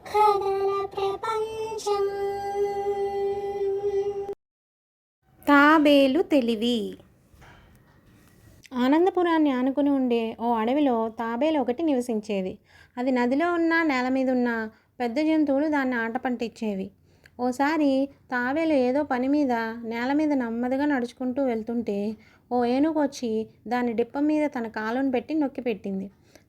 కథల ప్రపంచం. తాబేలు తెలివి. ఆనందపురాన్ని ఆనుకుని ఉండే ఓ అడవిలో తాబేలు ఒకటి నివసించేది. అది నదిలో ఉన్న నేల మీద ఉన్న పెద్ద జంతువులు దాన్ని ఆట పట్టించేవి. ఓసారి తాబేలు ఏదో పని మీద నేల మీద నెమ్మదిగా నడుచుకుంటూ వెళ్తుంటే ఓ ఏనుగు వచ్చి దాని డిప్ప మీద తన కాలును పెట్టి నొక్కి పెట్టింది.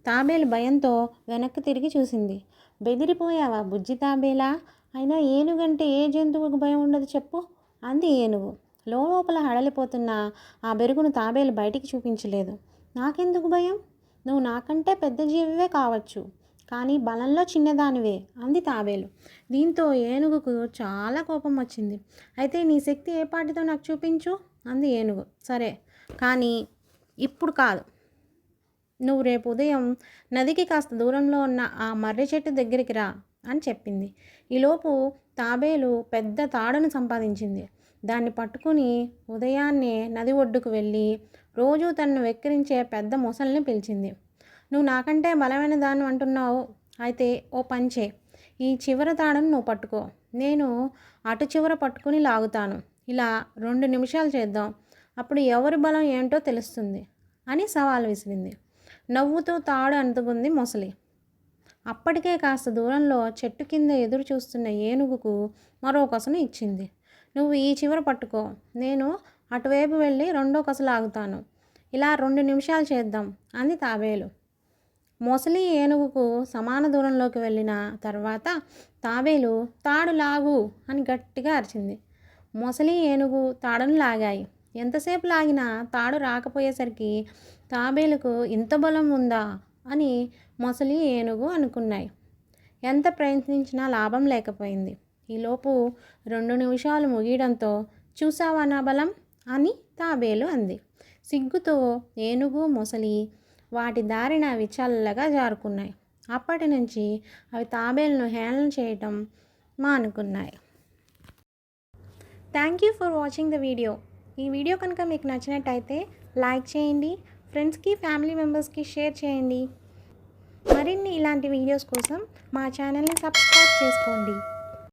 తాబేలు భయంతో వెనక్కి తిరిగి చూసింది. బెదిరిపోయావా బుజ్జి తాబేలా? అయినా ఏనుగంటే ఏ జంతువుకు భయం ఉండదు చెప్పు అంది ఏనుగు. లోపల హడలిపోతున్న ఆ బెరుగును తాబేలు బయటికి చూపించలేదు. నాకెందుకు భయం? నువ్వు నాకంటే పెద్ద జీవివే కావచ్చు, కానీ బలంలో చిన్నదానివే అంది తాబేలు. దీంతో ఏనుగుకు చాలా కోపం వచ్చింది. అయితే నీ శక్తి ఏ పాటితో నాకు చూపించు అంది ఏనుగు. సరే, కానీ ఇప్పుడు కాదు. నువ్వు రేపు ఉదయం నదికి కాస్త దూరంలో ఉన్న ఆ మర్రి చెట్టు దగ్గరికి రా అని చెప్పింది. ఈలోపు తాబేలు పెద్ద తాడును సంపాదించింది. దాన్ని పట్టుకుని ఉదయాన్నే నది ఒడ్డుకు వెళ్ళి రోజూ తనను వెక్కిరించే పెద్ద మొసలిని పిలిచింది. నువ్వు నాకంటే బలమైన దాన్ని అంటున్నావు, అయితే ఓ పంచే, ఈ చివర తాడును నువ్వు పట్టుకో, నేను అటు చివర పట్టుకుని లాగుతాను. ఇలా 2 నిమిషాలు చేద్దాం, అప్పుడు ఎవరి బలం ఏంటో తెలుస్తుంది అని సవాల్ విసిరింది. నవ్వుతూ తాడు అందుకుంది మొసలి. అప్పటికే కాస్త దూరంలో చెట్టు కింద ఎదురు చూస్తున్న ఏనుగుకు మరో కొసను ఇచ్చింది. నువ్వు ఈ చివర పట్టుకో, నేను అటువైపు వెళ్ళి రెండో కొస లాగుతాను. ఇలా 2 నిమిషాలు చేద్దాం అంది తాబేలు. మొసలి ఏనుగుకు సమాన దూరంలోకి వెళ్ళిన తర్వాత తాబేలు తాడు లాగు అని గట్టిగా అరిచింది. మొసలి ఏనుగు తాడును లాగాయి. ఎంతసేపు లాగినా తాడు రాకపోయేసరికి తాబేలుకు ఇంత బలం ఉందా అని మొసలి ఏనుగు అనుకున్నాయి. ఎంత ప్రయత్నించినా లాభం లేకపోయింది. ఈలోపు 2 నిమిషాలు ముగియడంతో చూసావా నా బలం అని తాబేలు అంది. సిగ్గుతో ఏనుగు మొసలి వాటి దారిన అవి చల్లగా జారుకున్నాయి. అప్పటి నుంచి అవి తాబేలును హేళన చేయటం మానుకున్నాయి. Thank you for watching the video. ఈ వీడియో కనుక మీకు నచ్చినట్టయితే లైక్ చేయండి, ఫ్రెండ్స్కి ఫ్యామిలీ మెంబర్స్కి షేర్ చేయండి. మరిన్ని ఇలాంటి వీడియోస్ కోసం మా ఛానల్ని సబ్స్క్రైబ్ చేసుకోండి.